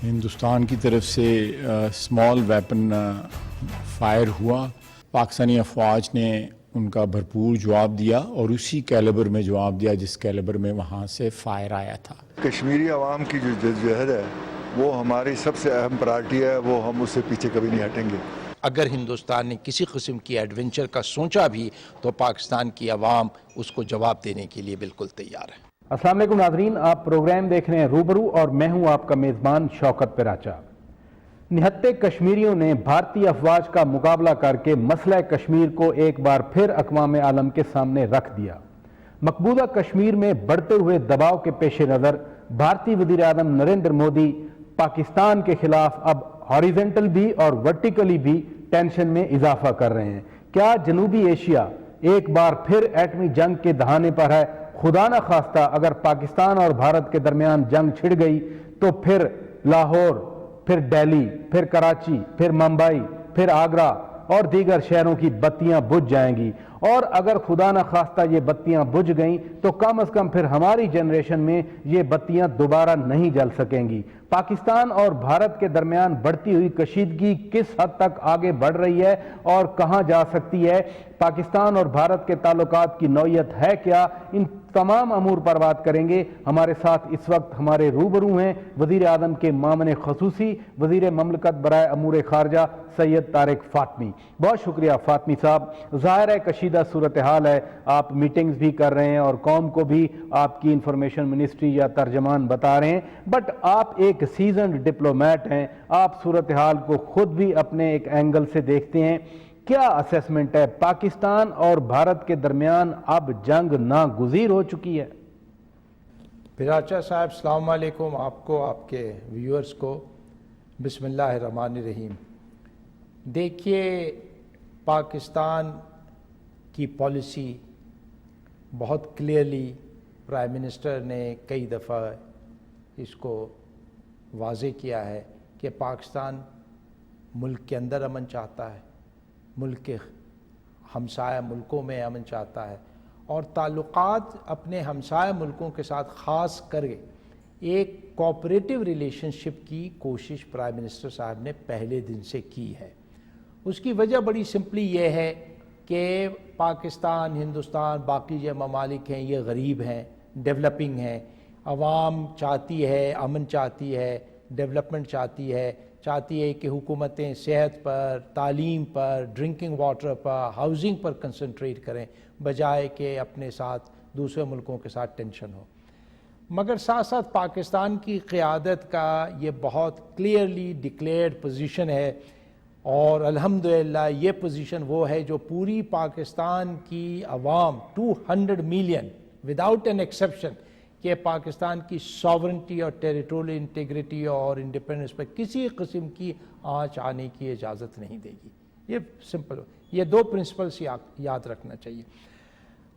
ہندوستان کی طرف سے اسمال ویپن فائر ہوا. پاکستانی افواج نے ان کا بھرپور جواب دیا اور اسی کیلیبر میں جواب دیا جس کیلیبر میں وہاں سے فائر آیا تھا. کشمیری عوام کی جو جدوجہد ہے وہ ہماری سب سے اہم پرائرٹی ہے، وہ ہم اس سے پیچھے کبھی نہیں ہٹیں گے. اگر ہندوستان نے کسی قسم کی ایڈونچر کا سوچا بھی تو پاکستان کی عوام اس کو جواب دینے کے لیے بالکل تیار ہے. السلام علیکم ناظرین، آپ پروگرام دیکھ رہے ہیں روبرو اور میں ہوں آپ کا میزبان شوکت پراچا. نہتے کشمیریوں نے بھارتی افواج کا مقابلہ کر کے مسئلہ کشمیر کو ایک بار پھر اقوام عالم کے سامنے رکھ دیا. مقبوضہ کشمیر میں بڑھتے ہوئے دباؤ کے پیش نظر بھارتی وزیر اعظم نریندر مودی پاکستان کے خلاف اب ہاریزنٹل بھی اور ورٹیکلی بھی ٹینشن میں اضافہ کر رہے ہیں. کیا جنوبی ایشیا ایک بار پھر ایٹمی جنگ کے دہانے پر ہے؟ خدا نہ خواستہ اگر پاکستان اور بھارت کے درمیان جنگ چھڑ گئی تو پھر لاہور، پھر دہلی، پھر کراچی، پھر ممبئی، پھر آگرہ اور دیگر شہروں کی بتیاں بجھ جائیں گی. اور اگر خدا نہ خواستہ یہ بتیاں بجھ گئیں تو کم از کم پھر ہماری جنریشن میں یہ بتیاں دوبارہ نہیں جل سکیں گی. پاکستان اور بھارت کے درمیان بڑھتی ہوئی کشیدگی کس حد تک آگے بڑھ رہی ہے اور کہاں جا سکتی ہے؟ پاکستان اور بھارت کے تعلقات کی نوعیت ہے کیا؟ ان تمام امور پر بات کریں گے. ہمارے ساتھ اس وقت ہمارے روبرو ہیں وزیر اعظم کے معاون خصوصی وزیر مملکت برائے امور خارجہ سید طارق فاطمی. بہت شکریہ فاطمی صاحب. ظاہر ہے کشیدہ صورتحال ہے، آپ میٹنگز بھی کر رہے ہیں اور قوم کو بھی آپ کی انفارمیشن منسٹری یا ترجمان بتا رہے ہیں، بٹ آپ ایک سیزنڈ ڈپلومیٹ ہیں، آپ صورتحال کو خود بھی اپنے ایک اینگل سے دیکھتے ہیں. کیا اسیسمنٹ ہے؟ پاکستان اور بھارت کے درمیان اب جنگ ناگزیر ہو چکی ہے؟ پراچا صاحب السلام علیکم، آپ کو، آپ کے ویورز کو. بسم اللہ الرحمن الرحیم. دیکھیے، پاکستان کی پالیسی بہت کلیئرلی پرائم منسٹر نے کئی دفعہ اس کو واضح کیا ہے کہ پاکستان ملک کے اندر امن چاہتا ہے، ملک کے ہمسایہ ملکوں میں امن چاہتا ہے، اور تعلقات اپنے ہمسایہ ملکوں کے ساتھ خاص کر ایک کوآپریٹو ریلیشن شپ کی کوشش پرائم منسٹر صاحب نے پہلے دن سے کی ہے. اس کی وجہ بڑی سمپلی یہ ہے کہ پاکستان، ہندوستان، باقی جو ممالک ہیں یہ غریب ہیں، ڈیولپنگ ہیں. عوام چاہتی ہے، امن چاہتی ہے، ڈیولپمنٹ چاہتی ہے کہ حکومتیں صحت پر، تعلیم پر، ڈرنکنگ واٹر پر، ہاؤسنگ پر کنسنٹریٹ کریں بجائے کہ اپنے ساتھ دوسرے ملکوں کے ساتھ ٹینشن ہو. مگر ساتھ ساتھ پاکستان کی قیادت کا یہ بہت کلیئرلی ڈکلیئرڈ پوزیشن ہے، اور الحمدللہ یہ پوزیشن وہ ہے جو پوری پاکستان کی عوام 200 ملین وداؤٹ این ایکسیپشن کہ پاکستان کی ساورنٹی اور ٹیریٹوریل انٹیگریٹی اور انڈیپینڈنس پر کسی قسم کی آنچ آنے کی اجازت نہیں دے گی. یہ سمپل، یہ دو پرنسپلس یاد رکھنا چاہیے.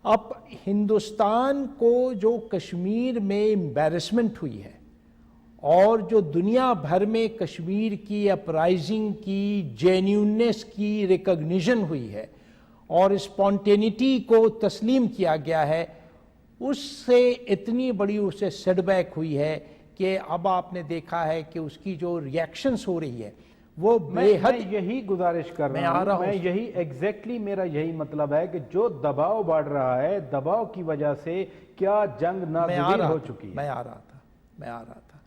اب ہندوستان کو جو کشمیر میں امبیرسمنٹ ہوئی ہے اور جو دنیا بھر میں کشمیر کی اپرائزنگ کی جینیوننس کی ریکگنیشن ہوئی ہے اور اسپونٹینیٹی کو تسلیم کیا گیا ہے، اس سے اتنی بڑی اسے سیٹ بیک ہوئی ہے کہ اب آپ نے دیکھا ہے کہ اس کی جو ریاکشنز ہو رہی ہے وہ بے حد. میں یہی گزارش کر رہا ہوں، میں یہی ایگزیکٹلی میرا یہی مطلب ہے کہ جو دباؤ بڑھ رہا ہے، دباؤ کی وجہ سے کیا جنگ ناگزیر ہو چکی ہے؟ میں آ رہا تھا.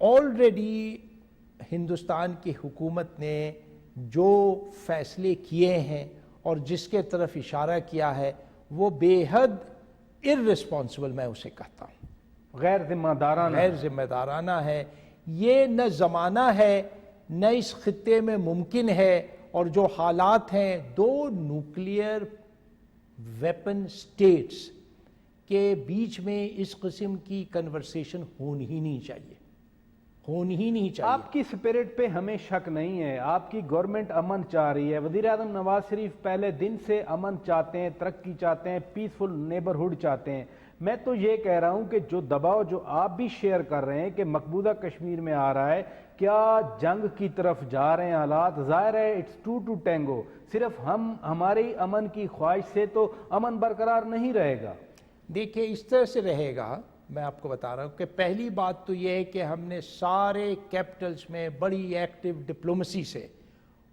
آلریڈی ہندوستان کی حکومت نے جو فیصلے کیے ہیں اور جس کے طرف اشارہ کیا ہے وہ بے حد ارریسپانسبل میں اسے کہتا ہوں، غیر ذمہ دارانہ ہے. یہ نہ زمانہ ہے نہ اس خطے میں ممکن ہے، اور جو حالات ہیں دو نیوکلیئر ویپن سٹیٹس کے بیچ میں اس قسم کی کنورسیشن ہونی ہی نہیں چاہیے. آپ کی سپیرٹ پہ ہمیں شک نہیں ہے، آپ کی گورنمنٹ امن چاہ رہی ہے. وزیر اعظم نواز شریف پہلے دن سے امن چاہتے ہیں، ترقی چاہتے ہیں، پیسفل نیبرہڈ چاہتے ہیں. میں تو یہ کہہ رہا ہوں کہ جو دباؤ جو آپ بھی شیئر کر رہے ہیں کہ مقبوضہ کشمیر میں آ رہا ہے، کیا جنگ کی طرف جا رہے ہیں حالات؟ ظاہر ہے اٹس ٹو ٹو ٹینگو. صرف ہماری امن کی خواہش سے تو امن برقرار نہیں رہے گا. دیکھیں، اس طرح سے رہے گا میں آپ کو بتا رہا ہوں کہ پہلی بات تو یہ ہے کہ ہم نے سارے کیپٹلز میں بڑی ایکٹیو ڈپلومسی سے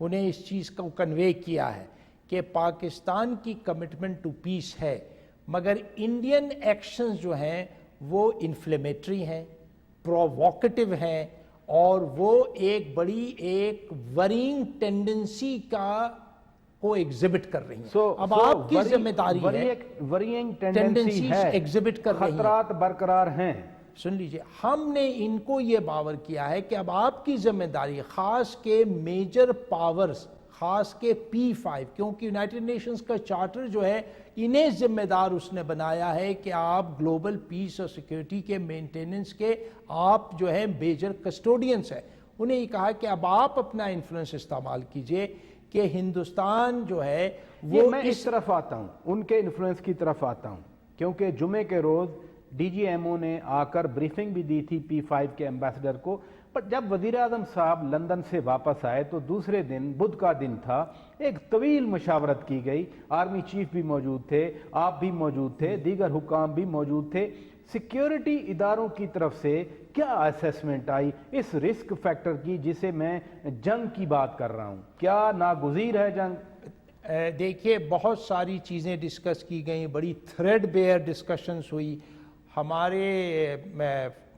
انہیں اس چیز کو کنوے کیا ہے کہ پاکستان کی کمٹمنٹ ٹو پیس ہے، مگر انڈین ایکشنز جو ہیں وہ انفلیمیٹری ہیں، پروووکیٹو ہیں، اور وہ ایک بڑی ایک ورینگ ٹینڈنسی کو ایگزبٹ کر رہی ہیں۔ اب آپ کی ذمہ داری ہے، ورینگ ٹینڈنسی ہے، ایگزبٹ کر رہی ہیں، خطرات برقرار ہیں۔ سن لیجئے، ہم نے ان کو یہ باور کیا ہے کہ اب آپ کی ذمہ داری، خاص کے میجر پاورز، خاص کے P5، کیونکہ یونائٹڈ نیشنز کا چارٹر جو ہے انہیں ذمہ دار اس نے بنایا ہے کہ آپ گلوبل پیس اور سیکیورٹی کے مینٹیننس کے آپ جو ہے میجر کسٹوڈینس ہیں۔ انہیں یہ کہا کہ اب آپ اپنا انفلوئنس استعمال کیجئے کہ ہندوستان جو ہے وہ میں اس طرف آتا ہوں، ان کے انفلوئنس کی طرف آتا ہوں، کیونکہ جمعے کے روز ڈی جی ایم او نے آ کر بریفنگ بھی دی تھی P5 کے ایمبیسڈر کو، پر جب وزیر اعظم صاحب لندن سے واپس آئے تو دوسرے دن بدھ کا دن تھا، ایک طویل مشاورت کی گئی، آرمی چیف بھی موجود تھے، آپ بھی موجود تھے، دیگر حکام بھی موجود تھے۔ سیکیورٹی اداروں کی طرف سے کیا اسیسمنٹ آئی اس رسک فیکٹر کی جسے میں جنگ کی بات کر رہا ہوں؟ کیا ناگزیر ہے جنگ؟ دیکھیے، بہت ساری چیزیں ڈسکس کی گئیں، بڑی تھریڈ بیئر ڈسکشنز ہوئی۔ ہمارے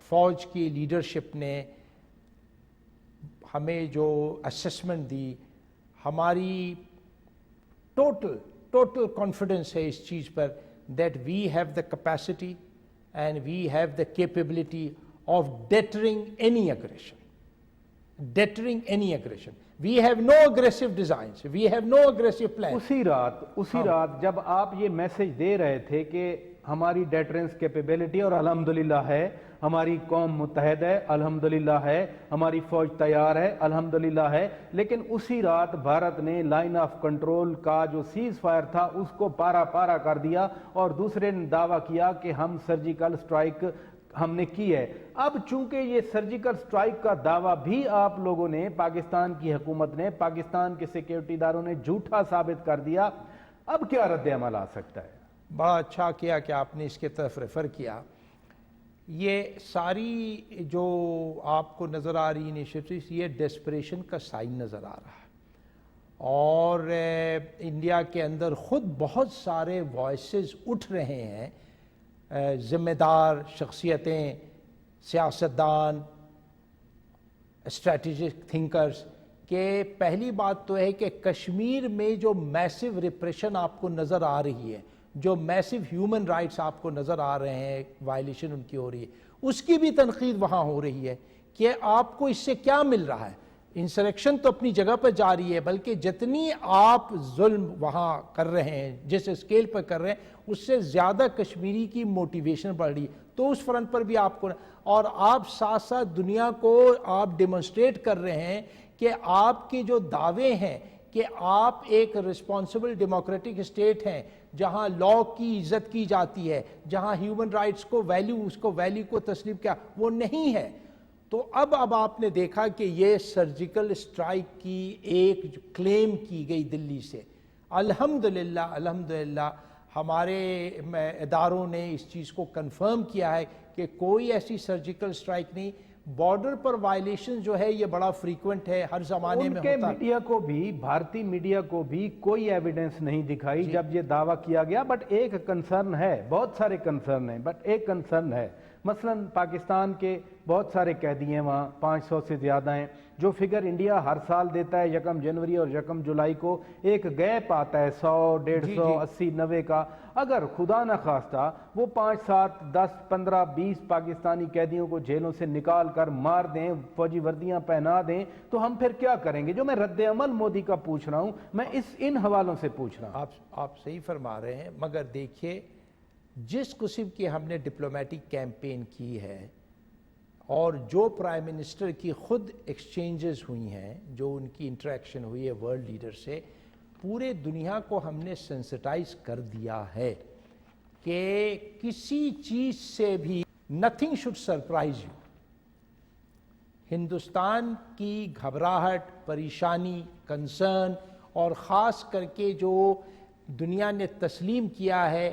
فوج کی لیڈرشپ نے ہمیں جو اسسمنٹ دی، ہماری ٹوٹل کانفیڈنس ہے اس چیز پر that we have the capacity and we have the capability of deterring any aggression. We have no aggressive designs. We have no aggressive plans. اسی رات جب آپ یہ میسج دے رہے تھے کہ ہماری ڈیٹرنس کیپیبلٹی، اور الحمدللہ ہے، ہماری قوم متحد ہے، الحمدللہ ہے، ہماری فوج تیار ہے، الحمدللہ ہے، لیکن اسی رات بھارت نے لائن آف کنٹرول کا جو سیز فائر تھا اس کو پارا کر دیا، اور دوسرے نے دعویٰ کیا کہ ہم سرجیکل سٹرائک ہم نے کی ہے۔ اب چونکہ یہ سرجیکل سٹرائک کا دعویٰ بھی آپ لوگوں نے، پاکستان کی حکومت نے، پاکستان کے سیکیورٹی اداروں نے جھوٹا ثابت کر دیا، اب کیا رد عمل آ سکتا ہے؟ بڑا اچھا کیا کہ آپ نے اس کے طرف ریفر کیا۔ یہ ساری جو آپ کو نظر آ رہی انیشیٹیوز، یہ ڈیسپریشن کا سائن نظر آ رہا ہے، اور انڈیا کے اندر خود بہت سارے وائسز اٹھ رہے ہیں، ذمہ دار شخصیتیں، سیاستدان، اسٹریٹجک تھنکرز، کہ پہلی بات تو ہے کہ کشمیر میں جو میسو ریپریشن آپ کو نظر آ رہی ہے، جو میسو ہیومن رائٹس آپ کو نظر آ رہے ہیں، وائلیشن ان کی ہو رہی ہے، اس کی بھی تنقید وہاں ہو رہی ہے کہ آپ کو اس سے کیا مل رہا ہے۔ انسریکشن تو اپنی جگہ پر جاری ہے، بلکہ جتنی آپ ظلم وہاں کر رہے ہیں، جس اسکیل پر کر رہے ہیں، اس سے زیادہ کشمیری کی موٹیویشن بڑھ رہی ہے، تو اس فرنٹ پر بھی آپ کو، اور آپ ساتھ ساتھ دنیا کو آپ ڈیمونسٹریٹ کر رہے ہیں کہ آپ کے جو دعوے ہیں کہ آپ ایک رسپانسبل ڈیموکریٹک اسٹیٹ ہیں، جہاں لاء کی عزت کی جاتی ہے، جہاں ہیومن رائٹس کو ویلیو، اس کو ویلیو کو تسلیم کیا، وہ نہیں ہے۔ تو اب آپ نے دیکھا کہ یہ سرجیکل اسٹرائک کی ایک کلیم کی گئی دلی سے، الحمدللہ ہمارے اداروں نے اس چیز کو کنفرم کیا ہے کہ کوئی ایسی سرجیکل اسٹرائک نہیں۔ بارڈر پر وائلیشن جو ہے یہ بڑا فریکوینٹ ہے، ہر زمانے میں ہوتا ہے۔ ان کے میڈیا کو بھی، بھارتی میڈیا کو بھی کوئی ایویڈنس نہیں دکھائی جب یہ دعویٰ کیا گیا، بٹ ایک کنسرن ہے، بہت سارے کنسرن ہیں، بٹ ایک کنسرن ہے، مثلا پاکستان کے بہت سارے قیدی ہیں وہاں، 500 سے زیادہ ہیں، جو فگر انڈیا ہر سال دیتا ہے 1 جنوری اور 1 جولائی کو، ایک گیپ آتا ہے 100، 150، 80، 90 کا۔ اگر خدا نہ خواستہ وہ 5، 7، 10، 15، 20 پاکستانی قیدیوں کو جیلوں سے نکال کر مار دیں، فوجی وردیاں پہنا دیں، تو ہم پھر کیا کریں گے؟ جو میں رد عمل مودی کا پوچھ رہا ہوں، میں ان حوالوں سے پوچھ رہا ہوں۔ آپ صحیح فرما رہے ہیں، مگر دیکھیے جس قسم کی ہم نے ڈپلومیٹک کیمپین کی ہے، اور جو پرائم منسٹر کی خود ایکسچینجز ہوئی ہیں، جو ان کی انٹریکشن ہوئی ہے ورلڈ لیڈر سے، پورے دنیا کو ہم نے سینسٹائز کر دیا ہے کہ کسی چیز سے بھی nothing should surprise you. Hindustan کی گھبراہٹ، پریشانی، کنسرن، اور خاص کر کے جو دنیا نے تسلیم کیا ہے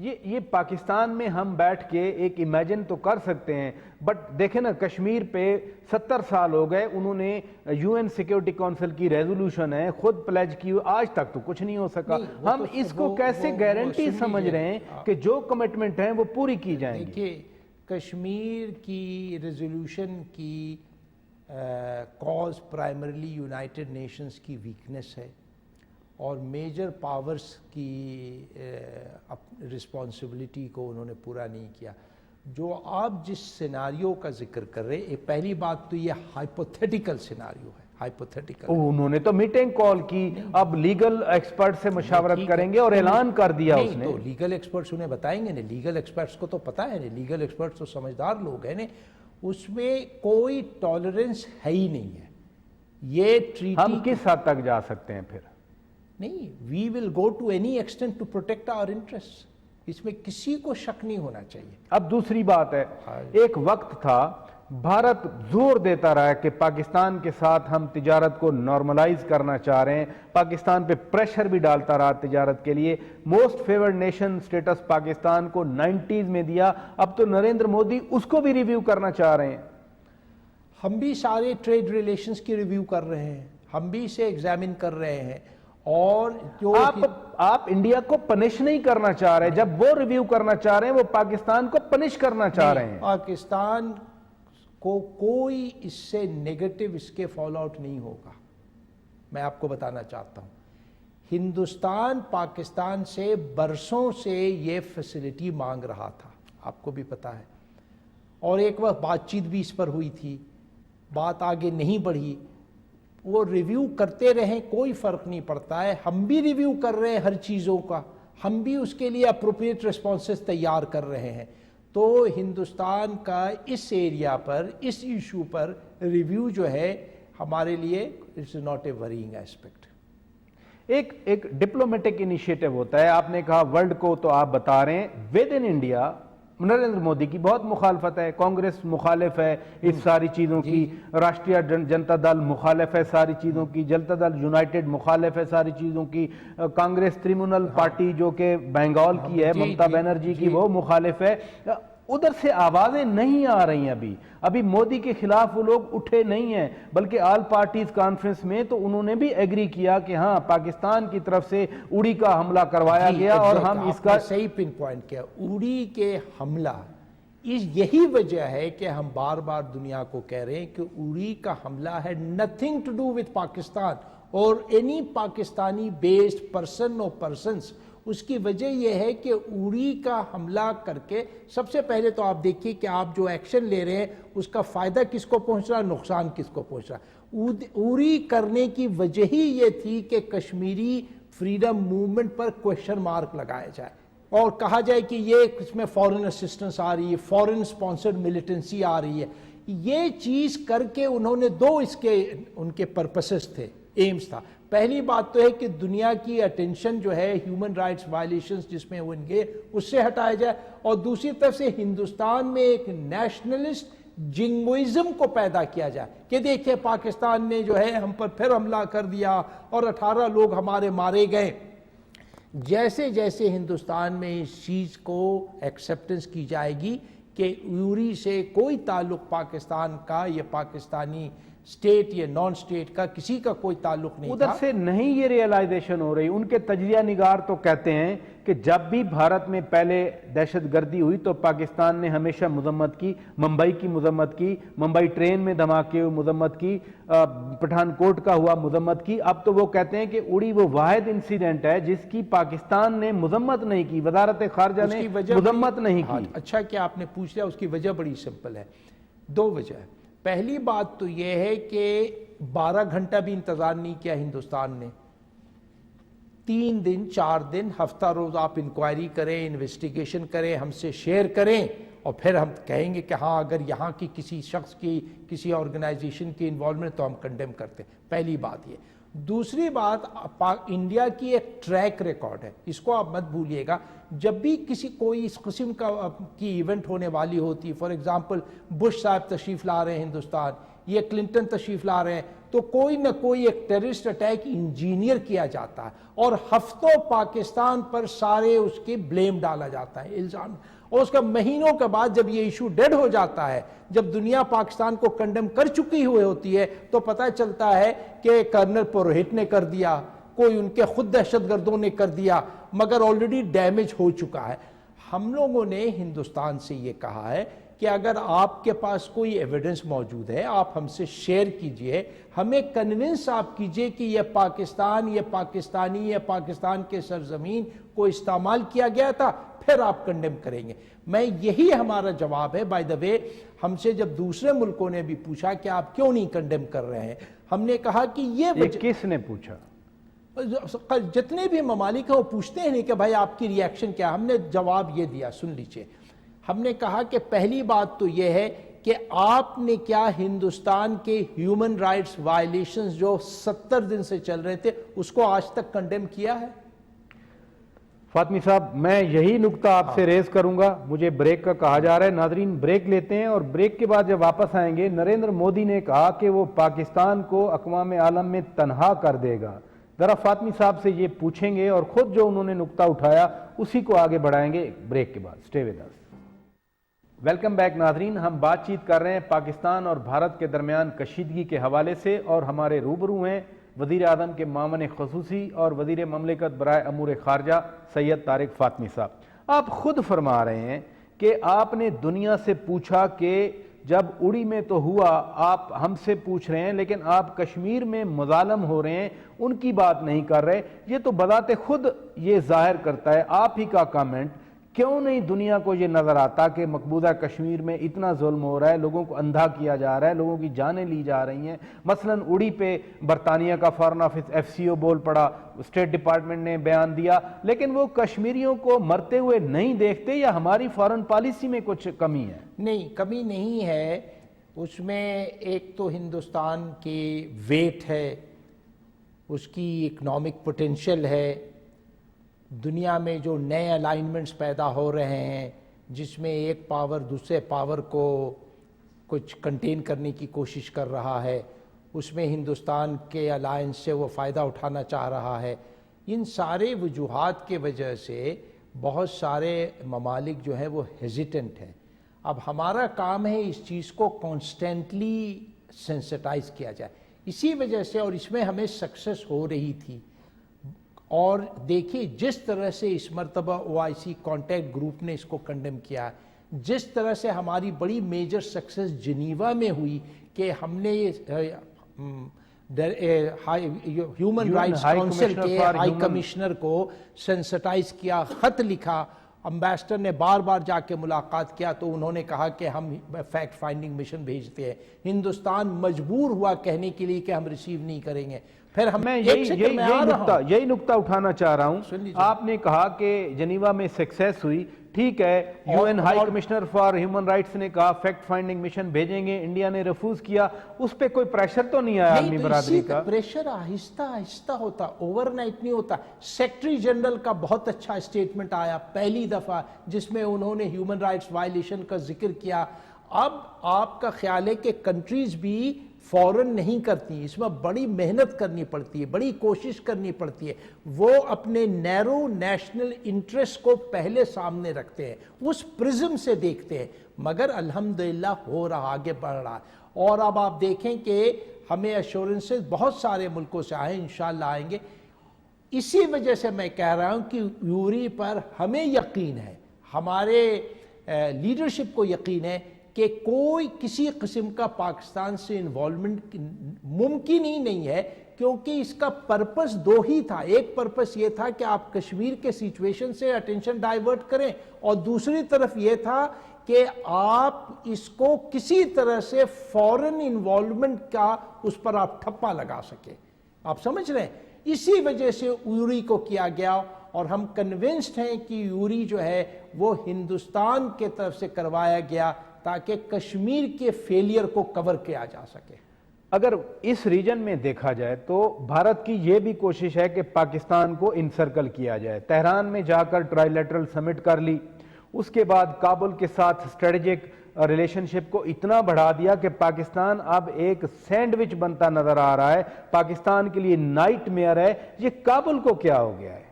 یہ پاکستان میں ہم بیٹھ کے ایک امیجن تو کر سکتے ہیں، بٹ دیکھیں نا کشمیر پہ 70 سال ہو گئے، انہوں نے یو این سیکیورٹی کونسل کی ریزولوشن ہے خود پلیج کی، آج تک تو کچھ نہیں ہو سکا۔ ہم اس کو کیسے گارنٹی سمجھ رہے ہیں کہ جو کمٹمنٹ ہیں وہ پوری کی جائیں گی؟ دیکھیے کشمیر کی ریزولوشن کی کاز پرائمرلی یونائٹڈ نیشنز کی ویکنس ہے اور میجر پاورز کی رسپانسبلٹی کو انہوں نے پورا نہیں کیا۔ جو آپ جس سیناریو کا ذکر کر رہے ہیں، پہلی بات تو یہ ہائپوتھیٹیکل سیناریو ہے، ہائپوتھیٹیکل۔ انہوں نے تو میٹنگ کال کی، اب لیگل ایکسپرٹ سے مشاورت کریں گے اور اعلان کر دیا اس نے۔ تو لیگل ایکسپرٹس انہیں بتائیں گے نا، لیگل ایکسپرٹس کو تو پتہ ہے نا، لیگل ایکسپرٹس تو سمجھدار لوگ ہیں نا، اس میں کوئی ٹالرنس ہے ہی نہیں ہے۔ یہ ٹریٹی ہم کس حد تک جا سکتے ہیں پھر؟ نہیں، we will go to any extent to protect our interest, اس میں کسی کو شک نہیں ہونا چاہیے۔ اب دوسری بات ہے، ایک وقت تھا بھارت زور دیتا رہا کہ پاکستان کے ساتھ ہم تجارت کو نارملائز کرنا چاہ رہے ہیں، پاکستان پہ پریشر بھی ڈالتا رہا تجارت کے لیے، most favoured nation status Pakistan کو 90s میں دیا، اب تو نریندر مودی اس کو بھی ریویو کرنا چاہ رہے ہیں۔ ہم بھی سارے ٹریڈ ریلیشنز کی ریویو کر رہے ہیں، ہم بھی اسے ایگزامن کر رہے ہیں، اور جو آپ انڈیا کو پنش نہیں کرنا چاہ رہے، جب وہ ریویو کرنا چاہ رہے ہیں وہ پاکستان کو پنش کرنا چاہ رہے ہیں۔ پاکستان کو کوئی اس سے نیگیٹو اس کے فال آؤٹ نہیں ہوگا۔ میں آپ کو بتانا چاہتا ہوں، ہندوستان پاکستان سے برسوں سے یہ فیسلٹی مانگ رہا تھا، آپ کو بھی پتا ہے، اور ایک وقت بات چیت بھی اس پر ہوئی تھی، بات آگے نہیں بڑھی، وہ ریویو کرتے رہیں، کوئی فرق نہیں پڑتا ہے، ہم بھی ریویو کر رہے ہیں ہر چیزوں کا، ہم بھی اس کے لیے اپروپریٹ ریسپانسز تیار کر رہے ہیں۔ تو ہندوستان کا اس ایریا پر، اس ایشو پر ریویو جو ہے ہمارے لیے it's not a worrying aspect. ایک ڈپلومیٹک انیشیٹو ہوتا ہے، آپ نے کہا ورلڈ کو تو آپ بتا رہے ہیں، with in India Narendra Modi کی بہت مخالفت ہے، کانگریس مخالف ہے اس ساری چیزوں کی، راشٹریہ جنتا دل مخالف ہے ساری چیزوں کی، جنتا دل یونائٹڈ مخالف ہے ساری چیزوں کی، کانگریس ترنمول پارٹی جو کہ بنگال کی ہے ممتا بنرجی کی وہ مخالف ہے۔ ادھر سے آوازیں نہیں آ رہی ہیں، ابھی مودی کے خلاف وہ لوگ اٹھے نہیں ہیں، بلکہ آل پارٹیز کانفرنس میں تو انہوں نے بھی ایگری کیا کہ ہاں پاکستان کی طرف سے اڑی کا حملہ کروایا گیا اور ہم اس کا صحیح پن پوائنٹ کیا، اڑی کے حملہ، یہی وجہ ہے کہ ہم بار بار دنیا کو کہہ رہے ہیں کہ اڑی کا حملہ ہے nothing to do with Pakistan اور اینی پاکستانی بیسڈ پرسن اور پرسنز۔ اس کی وجہ یہ ہے کہ اڑی کا حملہ کر کے سب سے پہلے تو آپ دیکھیے کہ آپ جو ایکشن لے رہے ہیں اس کا فائدہ کس کو پہنچ رہا، نقصان کس کو پہنچ رہا۔ اڑی کرنے کی وجہ ہی یہ تھی کہ کشمیری فریڈم موومنٹ پر کویشچن مارک لگایا جائے اور کہا جائے کہ یہ اس میں فورن اسسٹنس آ رہی ہے، فورن سپانسرڈ ملیٹنسی آ رہی ہے۔ یہ چیز کر کے انہوں نے دو ان کے پرپسز تھے، ایمز تھا۔ پہلی بات تو ہے کہ دنیا کی اٹینشن جو ہے ہیومن رائٹس وائلیشنز جس میں وہ ان کے اس سے ہٹایا جائے، اور دوسری طرف سے ہندوستان میں ایک نیشنلسٹ جنگوئزم کو پیدا کیا جائے کہ دیکھیں پاکستان نے جو ہے ہم پر پھر حملہ کر دیا اور 18 لوگ ہمارے مارے گئے۔ جیسے جیسے ہندوستان میں اس چیز کو ایکسیپٹنس کی جائے گی کہ اڑی سے کوئی تعلق پاکستان کا یا پاکستانی اسٹیٹ یا نان اسٹیٹ کا کسی کا کوئی تعلق نہیں ادھر تھا، سے نہیں یہ ریئلائزیشن ہو رہی۔ ان کے تجزیہ نگار تو کہتے ہیں کہ جب بھی بھارت میں پہلے دہشت گردی ہوئی تو پاکستان نے ہمیشہ مذمت کی، ممبئی کی مذمت کی، ممبئی ٹرین میں دھماکے ہوئے مذمت کی، پٹھان کوٹ کا ہوا مذمت کی۔ اب تو وہ کہتے ہیں کہ اڑی وہ واحد انسیڈنٹ ہے جس کی پاکستان نے مذمت نہیں کی، وزارت خارجہ نے مذمت نہیں کی۔ اچھا کہ آپ نے پوچھ لیا، اس کی وجہ بڑی سمپل ہے، دو وجہ ہے۔ پہلی بات تو یہ ہے کہ 12 گھنٹہ بھی انتظار نہیں کیا ہندوستان نے، 3 دن 4 دن ہفتہ روز آپ انکوائری کریں، انویسٹیگیشن کریں، ہم سے شیئر کریں، اور پھر ہم کہیں گے کہ ہاں اگر یہاں کی کسی شخص کی کسی آرگنائزیشن کی انوالومنٹ تو ہم کنڈیم کرتے ہیں۔ پہلی بات یہ۔ دوسری بات، انڈیا کی ایک ٹریک ریکارڈ ہے، اس کو آپ مت بھولیے گا۔ جب بھی کوئی اس قسم کی ایونٹ ہونے والی ہوتی، فار ایگزامپل بش صاحب تشریف لا رہے ہیں ہندوستان، یہ کلنٹن تشریف لا رہے ہیں، تو کوئی نہ کوئی ایک ٹیررسٹ اٹیک انجینئر کیا جاتا ہے اور ہفتوں پاکستان پر سارے اس کے بلیم ڈالا جاتا ہے، الزام، اور اس کا مہینوں کے بعد جب یہ ایشو ڈیڈ ہو جاتا ہے، جب دنیا پاکستان کو کنڈم کر چکی ہوئے ہوتی ہے، تو پتہ چلتا ہے کہ کرنل پروہت نے کر دیا، کوئی ان کے خود دہشت گردوں نے کر دیا، مگر آلریڈی ڈیمیج ہو چکا ہے۔ ہم لوگوں نے ہندوستان سے یہ کہا ہے کہ اگر آپ کے پاس کوئی ایویڈنس موجود ہے آپ ہم سے شیئر کیجئے، ہمیں کنونس آپ کیجئے کہ یہ پاکستان، یہ پاکستانی، یہ پاکستان کے سرزمین کو استعمال کیا گیا تھا، پھر آپ کنڈیم کریں گے۔ میں یہی ہمارا جواب ہے۔ بائی دا وے، ہم سے جب دوسرے ملکوں نے بھی پوچھا کہ آپ کیوں نہیں کنڈیم کر رہے ہیں، ہم نے کہا کہ یہ کس نے پوچھا؟ جتنے بھی ممالک ہیں وہ پوچھتے ہیں نہیں کہ بھائی آپ کی ری ایکشن کیا۔ ہم نے جواب یہ دیا، سن لیجئے۔ ہم نے کہا کہ پہلی بات تو یہ ہے کہ آپ نے کیا ہندوستان کے ہیومن رائٹس وائلیشنز جو 70 دن سے چل رہے تھے اس کو آج تک کنڈیم کیا ہے؟ فاطمی صاحب، میں یہی نقطہ آپ سے ریز کروں گا، مجھے بریک کا کہا جا رہا ہے۔ ناظرین بریک لیتے ہیں اور بریک کے بعد جب واپس آئیں گے، نریندر مودی نے کہا کہ وہ پاکستان کو اقوام عالم میں تنہا کر دے گا۔ ذرا فاطمی صاحب سے یہ پوچھیں گے اور خود جو انہوں نے نقطہ اٹھایا اسی کو آگے بڑھائیں گے بریک کے بعد۔ Stay with us. Welcome back ناظرین، ہم بات چیت کر رہے ہیں پاکستان اور بھارت کے درمیان کشیدگی کے حوالے سے، اور ہمارے روبرو ہیں وزیر اعظم کے معاون خصوصی اور وزیر مملکت برائے امور خارجہ سید طارق فاطمی صاحب۔ آپ خود فرما رہے ہیں کہ آپ نے دنیا سے پوچھا کہ جب اڑی میں تو ہوا، آپ ہم سے پوچھ رہے ہیں، لیکن آپ کشمیر میں مظالم ہو رہے ہیں ان کی بات نہیں کر رہے۔ یہ تو بذات خود یہ ظاہر کرتا ہے، آپ ہی کا کامنٹ، کیوں نہیں دنیا کو یہ نظر آتا کہ مقبوضہ کشمیر میں اتنا ظلم ہو رہا ہے، لوگوں کو اندھا کیا جا رہا ہے، لوگوں کی جانیں لی جا رہی ہیں۔ مثلا اڑی پہ برطانیہ کا فارن آفس FCO بول پڑا، اسٹیٹ ڈپارٹمنٹ نے بیان دیا، لیکن وہ کشمیریوں کو مرتے ہوئے نہیں دیکھتے، یا ہماری فارن پالیسی میں کچھ کمی ہے؟ نہیں، کمی نہیں ہے۔ اس میں ایک تو ہندوستان کی ویٹ ہے، اس کی اکنامک پوٹینشل ہے، دنیا میں جو نئے الائنمنٹس پیدا ہو رہے ہیں جس میں ایک پاور دوسرے پاور کو کچھ کنٹین کرنے کی کوشش کر رہا ہے، اس میں ہندوستان کے الائنس سے وہ فائدہ اٹھانا چاہ رہا ہے۔ ان سارے وجوہات کے وجہ سے بہت سارے ممالک جو ہیں وہ ہیزیٹنٹ ہیں۔ اب ہمارا کام ہے اس چیز کو کانسٹنٹلی سینسٹائز کیا جائے، اسی وجہ سے، اور اس میں ہمیں سکسس ہو رہی تھی۔ اور دیکھیے جس طرح سے اس مرتبہ OIC کانٹیکٹ گروپ نے اس کو کنڈیم کیا، جس طرح سے ہماری بڑی میجر سکسس جنیوا میں ہوئی کہ ہم نے ہیومن رائٹس کونسل کے ہائی کمشنر کو سینسٹائز کیا، خط لکھا، امبیسڈر نے بار بار جا کے ملاقات کیا، تو انہوں نے کہا کہ ہم فیکٹ فائنڈنگ مشن بھیجتے ہیں۔ ہندوستان مجبور ہوا کہنے کے لیے کہ ہم ریسیو نہیں کریں گے۔ پھر ہم یہی نقطہ اٹھانا چاہ رہا ہوں۔ آپ نے کہا کہ جنیوا میں سکسیس ہوئی، ٹھیک ہے، UN high commissioner for human rights نے کہا فیکٹ فائنڈنگ مشن بھیجیں گے، انڈیا نے ریفیوز کیا، اس پہ کوئی پریشر تو نہیں آیا عالمی برادری کا؟ پریشر آہستہ آہستہ ہوتا، اوور نائٹ نہیں ہوتا۔ سیکرٹری جنرل کا بہت اچھا اسٹیٹمنٹ آیا پہلی دفعہ جس میں انہوں نے ہیومن رائٹس وائلیشن کا ذکر کیا۔ اب آپ کا خیال ہے کہ کنٹریز بھی فوراً نہیں کرتی، اس میں بڑی محنت کرنی پڑتی ہے، بڑی کوشش کرنی پڑتی ہے۔ وہ اپنے نیرو نیشنل انٹرسٹ کو پہلے سامنے رکھتے ہیں، اس پرزم سے دیکھتے ہیں، مگر الحمدللہ ہو رہا، آگے بڑھ رہا ہے۔ اور اب آپ دیکھیں کہ ہمیں ایشورنسز بہت سارے ملکوں سے آئے، انشاءاللہ آئیں گے۔ اسی وجہ سے میں کہہ رہا ہوں کہ یوری پر ہمیں یقین ہے، ہمارے لیڈرشپ کو یقین ہے کہ کوئی کسی قسم کا پاکستان سے انوالومنٹ ممکن ہی نہیں ہے، کیونکہ اس کا پرپس دو ہی تھا۔ ایک پرپس یہ تھا کہ آپ کشمیر کے سچویشن سے اٹینشن ڈائیورٹ کریں، اور دوسری طرف یہ تھا کہ آپ اس کو کسی طرح سے فورن انوالومنٹ کا اس پر آپ ٹھپا لگا سکیں۔ آپ سمجھ رہے ہیں؟ اسی وجہ سے یوری کو کیا گیا، اور ہم کنونسڈ ہیں کہ یوری جو ہے وہ ہندوستان کے طرف سے کروایا گیا تاکہ کشمیر کے فیلئر کو کور کیا جا سکے۔ اگر اس ریجن میں دیکھا جائے تو بھارت کی یہ بھی کوشش ہے کہ پاکستان کو انسرکل کیا جائے۔ تہران میں جا کر ٹرائی لیٹرل سمٹ کر لی، اس کے بعد کابل کے ساتھ اسٹریٹجک ریلیشن شپ کو اتنا بڑھا دیا کہ پاکستان اب ایک سینڈوچ بنتا نظر آ رہا ہے، پاکستان کے لیے نائٹ میئر ہے. یہ کابل کو کیا ہو گیا ہے؟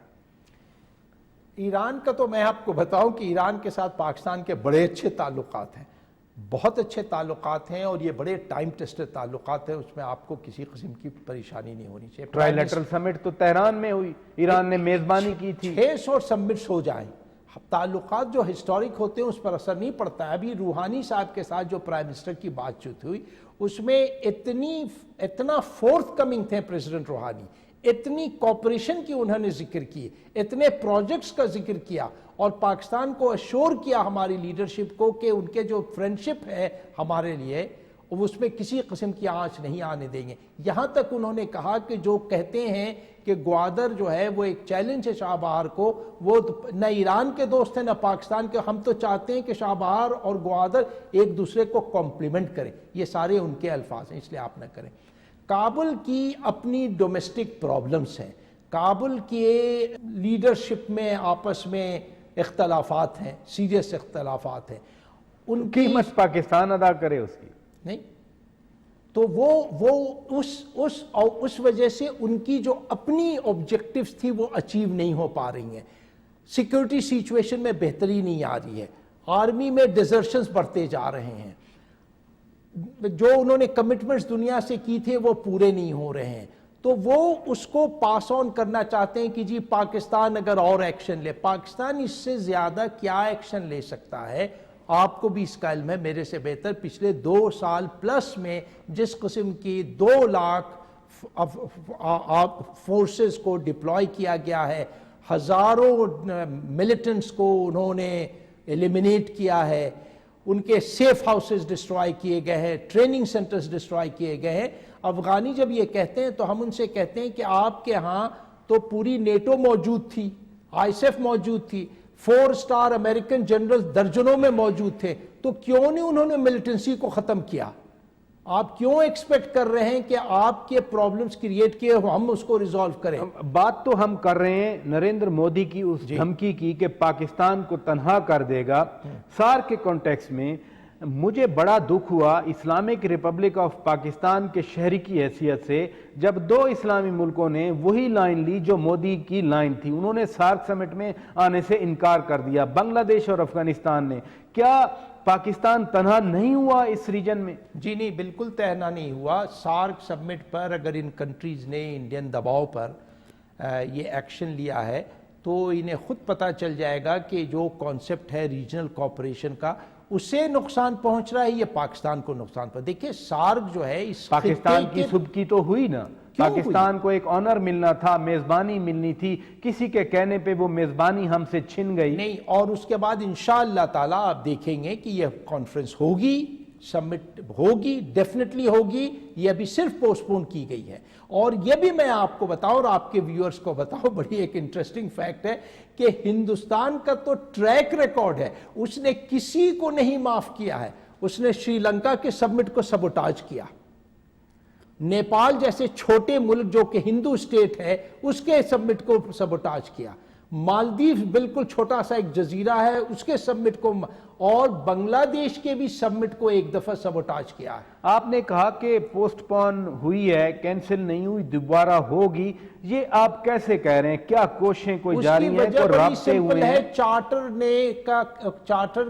ایران کا تو میں آپ کو بتاؤں کہ ایران کے ساتھ پاکستان کے بڑے اچھے تعلقات ہیں، بہت اچھے تعلقات ہیں، اور یہ بڑے ٹائم ٹیسٹڈ تعلقات ہیں، اس میں آپ کو کسی قسم کی پریشانی نہیں ہونی چاہیے. ٹرائی لیٹرل سمٹ تو تہران میں ہوئی، ایران نے میزبانی کی تھی. 600 سمٹس ہو جائیں، تعلقات جو ہسٹورک ہوتے ہیں اس پر اثر نہیں پڑتا ہے. ابھی روحانی صاحب کے ساتھ جو پرائم منسٹر کی بات چیت ہوئی اس میں اتنا فورتھ کمنگ تھے پریزیڈنٹ روحانی، اتنی کوپریشن کی انہوں نے ذکر کی، اتنے پروجیکٹس کا ذکر کیا، اور پاکستان کو اشور کیا ہماری لیڈرشپ کو کہ ان کے جو فرینڈشپ ہے ہمارے لیے اس میں کسی قسم کی آنچ نہیں آنے دیں گے. یہاں تک انہوں نے کہا کہ جو کہتے ہیں کہ گوادر جو ہے وہ ایک چیلنج ہے شاہ بہار کو، وہ نہ ایران کے دوست ہیں نہ پاکستان کے، ہم تو چاہتے ہیں کہ شاہ بہار اور گوادر ایک دوسرے کو کمپلیمنٹ کریں. یہ سارے ان کے الفاظ ہیں، اس لیے آپ نہ کریں. کابل کی اپنی ڈومیسٹک پرابلمز ہیں، کابل کے لیڈرشپ میں آپس میں اختلافات ہیں، سیریس اختلافات ہیں. ان کی قیمت پاکستان ادا کرے اس کی نہیں، تو وہ اس وجہ سے ان کی جو اپنی آبجیکٹیوز تھی وہ اچیو نہیں ہو پا رہی ہیں. سیکیورٹی سیچویشن میں بہتری نہیں آ رہی ہے، آرمی میں ڈیزرشنز بڑھتے جا رہے ہیں، جو انہوں نے کمٹمنٹس دنیا سے کی تھے وہ پورے نہیں ہو رہے ہیں. تو وہ اس کو پاس آن کرنا چاہتے ہیں کہ جی پاکستان اگر اور ایکشن لے. پاکستان اس سے زیادہ کیا ایکشن لے سکتا ہے؟ آپ کو بھی اس کا علم ہے میرے سے بہتر. پچھلے 2 سال پلس میں جس قسم کی 2 لاکھ فورسز کو ڈپلوائے کیا گیا ہے، ہزاروں ملیٹنٹس کو انہوں نے ایلیمینیٹ کیا ہے، ان کے سیف ہاؤسز ڈسٹرائے کیے گئے ہیں، ٹریننگ سینٹرز ڈسٹرائے کیے گئے ہیں. افغانی جب یہ کہتے ہیں تو ہم ان سے کہتے ہیں کہ آپ کے ہاں تو پوری نیٹو موجود تھی، آئی ایس ایف موجود تھی، 4 سٹار امریکن جنرل درجنوں میں موجود تھے، تو کیوں نہیں انہوں نے ملیٹنسی کو ختم کیا؟ آپ کیوں ایکسپیکٹ کر رہے ہیں کہ آپ کے پرابلمز کریٹ کیے ہم اس کو ریزالو کریں؟ بات تو ہم کر رہے ہیں نریندر مودی کی اس دھمکی کی کہ پاکستان کو تنہا کر دے گا. سارک کے کانٹیکس میں مجھے بڑا دکھ ہوا اسلامک ریپبلک آف پاکستان کے شہری کی حیثیت سے جب 2 اسلامی ملکوں نے وہی لائن لی جو مودی کی لائن تھی. انہوں نے سارک سمٹ میں آنے سے انکار کر دیا، بنگلہ دیش اور افغانستان نے. کیا پاکستان تنہا نہیں ہوا اس ریجن میں؟ جی نہیں، بالکل تنہا نہیں ہوا. سارک سمٹ پر اگر ان کنٹریز نے انڈین دباؤ پر یہ ایکشن لیا ہے تو انہیں خود پتہ چل جائے گا کہ جو کانسیپٹ ہے ریجنل کوآپریشن کا اسے نقصان پہنچ رہا ہے، یہ پاکستان کو نقصان پہنچ. دیکھیں سارک جو ہے اس پاکستان کی سبکی تو ہوئی نا، پاکستان کو ایک آنر ملنا تھا، میزبانی ملنی تھی، کسی کے کہنے پہ وہ میزبانی ہم سے چھن گئی نہیں. اور اس کے بعد انشاءاللہ تعالی آپ دیکھیں گے کہ یہ کانفرنس ہوگی، سمٹ ہوگی، ڈیفینیٹلی ہوگی. یہ ابھی صرف پوسٹ پون کی گئی ہے. اور یہ بھی میں آپ کو بتاؤں اور آپ کے ویورز کو بتاؤں، بڑی ایک انٹرسٹنگ فیکٹ ہے کہ ہندوستان کا تو ٹریک ریکارڈ ہے، اس نے کسی کو نہیں معاف کیا ہے. اس نے شری لنکا کے سمٹ کو سبوٹاج کیا، نیپال جیسے چھوٹے ملک جو کہ ہندو اسٹیٹ ہے اس کے سمٹ کو سبوٹاج کیا، مالدیو بالکل چھوٹا سا ایک جزیرہ ہے اس کے سمٹ کو، اور بنگلہ دیش کے بھی سمٹ کو ایک دفعہ سبوٹاج کیا ہے. آپ نے کہا کہ پوسٹ پون ہوئی ہے، کینسل نہیں ہوئی، دوبارہ ہوگی. یہ آپ کیسے کہہ رہے ہیں؟ کیا کوششیں کوئی جاری ہیں، کوئی رابطے ہوئے ہیں؟ چارٹر نے چارٹر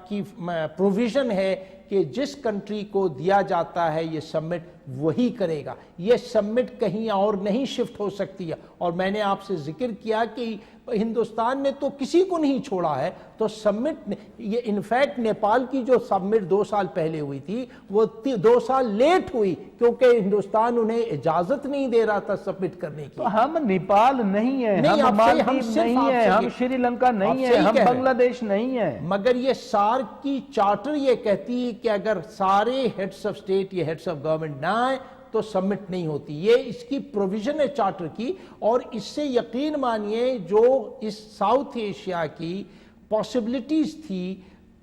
کی پروویژن ہے کہ جس کنٹری کو دیا جاتا ہے یہ سمٹ وہی کرے گا. یہ سمٹ کہیں اور نہیں شفٹ ہو سکتی ہے. اور میں نے آپ سے ذکر کیا کہ ہندوستان نے تو کسی کو نہیں چھوڑا ہے. تو سمٹ یہ انفیکٹ نیپال کی جو سمٹ 2 سال پہلے ہوئی تھی وہ 2 سال لیٹ ہوئی کیونکہ ہندوستان انہیں اجازت نہیں دے رہا تھا سبمٹ کرنے کی. تو ہم نیپال نہیں ہیں، ہم مالدیپ نہیں ہیں، ہم شری لنکا نہیں ہیں، ہم بنگلہ دیش نہیں ہیں. مگر یہ سارک کی چارٹر یہ کہتی ہے کہ اگر سارے ہیڈز آف سٹیٹ یا ہیڈز آف گورنمنٹ نہ آئے تو سمٹ نہیں ہوتی. یہ اس کی پروویژن ہے چارٹر کی. اور اس سے یقین مانیے جو اس ساؤتھ ایشیا کی پاسبلٹیز تھی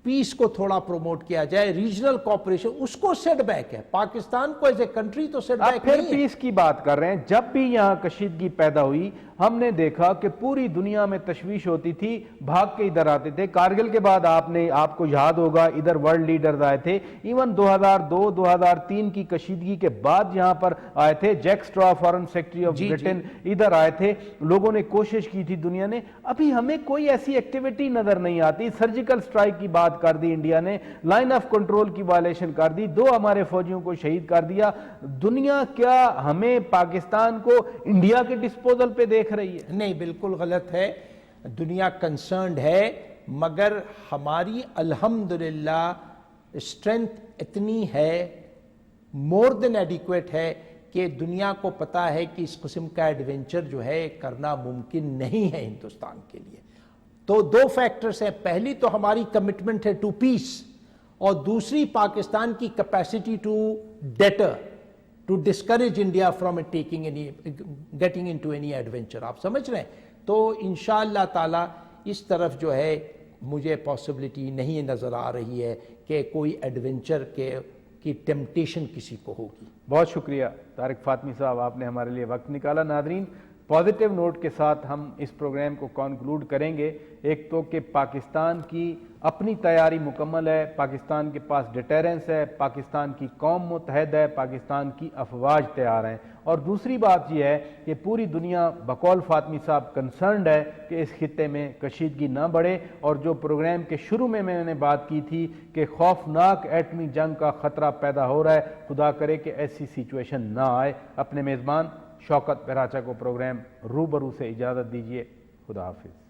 پیس کو تھوڑا پروموٹ کیا جائے، ریجنل کوآپریشن، اس کو سیٹ بیک ہے. پاکستان کو ایز اے کنٹری تو سیٹ بیک نہیں ہے. پھر پیس کی بات کر رہے ہیں. جب بھی یہاں کشیدگی پیدا ہوئی ہم نے دیکھا کہ پوری دنیا میں تشویش ہوتی تھی، بھاگ کے ادھر آتے تھے۔ کارگل کے بعد آپ کو یاد ہوگا ادھر ورلڈ لیڈرز آئے تھے، ایون 2002 2003 کی کشیدگی کے بعد یہاں پر آئے تھے، Jack Straw foreign secretary of Britain ادھر آئے تھے، لوگوں نے کوشش کی تھی دنیا نے۔ ابھی ہمیں کوئی ایسی ایکٹیویٹی نظر نہیں آتی۔ سرجیکل سٹرائک کی بات کر دی انڈیا نے، لائن آف کنٹرول کی وائلیشن کر دی، 2 ہمارے فوجیوں کو شہید کر دیا۔ دنیا کیا ہمیں پاکستان کو انڈیا کے ڈسپوزل پہ دیکھ رہی ہے؟ نہیں، بالکل غلط ہے۔ دنیا کنسرنڈ ہے، مگر ہماری الحمدللہ اسٹرینتھ اتنی ہے، مور دین ایڈیکویٹ ہے، کہ دنیا کو پتا ہے کہ اس قسم کا ایڈونچر جو ہے کرنا ممکن نہیں ہے ہندوستان کے لیے۔ تو 2 فیکٹرز ہیں، پہلی تو ہماری کمٹمنٹ ہے ٹو پیس، اور دوسری پاکستان کی capacity to deter, to discourage India from getting into any adventure. آپ سمجھ رہے ہیں؟ تو انشاءاللہ تعالی اس طرف جو ہے مجھے پاسبلٹی نہیں نظر آ رہی ہے کہ کوئی ایڈونچر کی ٹیمپٹیشن کسی کو ہوگی۔ بہت شکریہ طارق فاطمی صاحب، آپ نے ہمارے لیے وقت نکالا۔ ناظرین، پازیٹیو نوٹ کے ساتھ ہم اس پروگرام کو کنکلوڈ کریں گے۔ ایک تو کہ پاکستان کی اپنی تیاری مکمل ہے، پاکستان کے پاس ڈیٹرنس ہے، پاکستان کی قوم متحد ہے، پاکستان کی افواج تیار ہیں، اور دوسری بات یہ ہے کہ پوری دنیا بقول فاطمی صاحب کنسرنڈ ہے کہ اس خطے میں کشیدگی نہ بڑھے، اور جو پروگرام کے شروع میں نے بات کی تھی کہ خوفناک ایٹمی جنگ کا خطرہ پیدا ہو رہا ہے، خدا کرے کہ ایسی سچویشن نہ آئے۔ اپنے میزبان شوکت پراچا کو پروگرام روبرو سے اجازت دیجیے۔ خدا حافظ۔